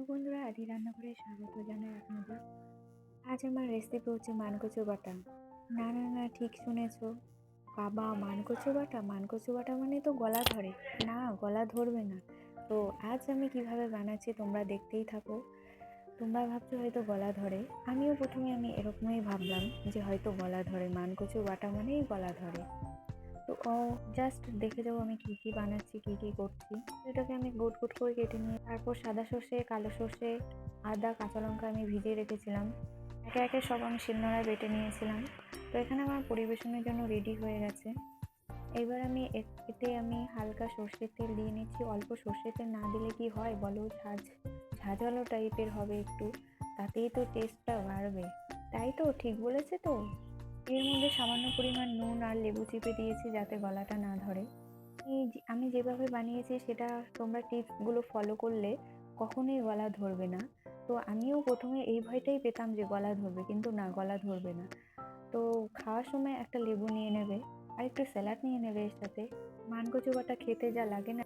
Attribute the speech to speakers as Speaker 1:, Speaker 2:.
Speaker 1: বন্ধুরা, আদি রান্নাঘরে স্বাগত জানাই আপনাদের। আজ আমার রেসিপি হচ্ছে মানকচু বাটা। না না না, ঠিক শুনেছো বাবা, মানকচু বাটা। মানকচু বাটা মানে তো গলা ধরে না, গলা ধরবে না। তো আজ আমি কিভাবে বানাচ্ছি তোমরা দেখতেই থাকো। তোমরা ভাবছো হয়তো গলা ধরে, আমিও প্রথমে এরকমই ভাবলাম যে হয়তো গলা ধরে, মানকচু বাটা মানেই গলা ধরে। তো জাস্ট দেখে যাবো আমি কি কি বানাচ্ছি, কি কি করছি। এটাকে আমি গোট গোট করে কেটে নিয়ে তারপর সাদা সর্ষে, কালো সর্ষে, আদা, কাঁচা লঙ্কা আমি ভিজিয়ে রেখেছিলাম। একে একে সব আমি শিলনোড়ায় বেটে নিয়েছিলাম। তো এখানে আমার পরিবেশনের জন্য রেডি হয়ে গেছে। এবার আমি এতে হালকা সর্ষের তেল দিয়ে নিচ্ছি। অল্প সর্ষের তেল না দিলে কি হয় বলো, ঝাঁঝালো টাইপের হবে একটু, তাতেই তো টেস্টটা বাড়বে। তাই তো ঠিক বলেছে তো। এর মধ্যে সামান্য পরিমাণ নুন আর লেবু চিপে দিয়েছি যাতে গলাটা না ধরে। আমি যেভাবে বানিয়েছি সেটা তোমরা টিপসগুলো ফলো করলে কখনোই গলা ধরবে না। তো আমিও প্রথমে এই ভয়টাই পেতাম যে গলা ধরবে, কিন্তু না, গলা ধরবে না। তো খাওয়ার সময় একটা লেবু নিয়ে নেবে আর একটু স্যালাড নিয়ে নেবে এর সাথে। মানকচু বাটা খেতে যা লাগে না,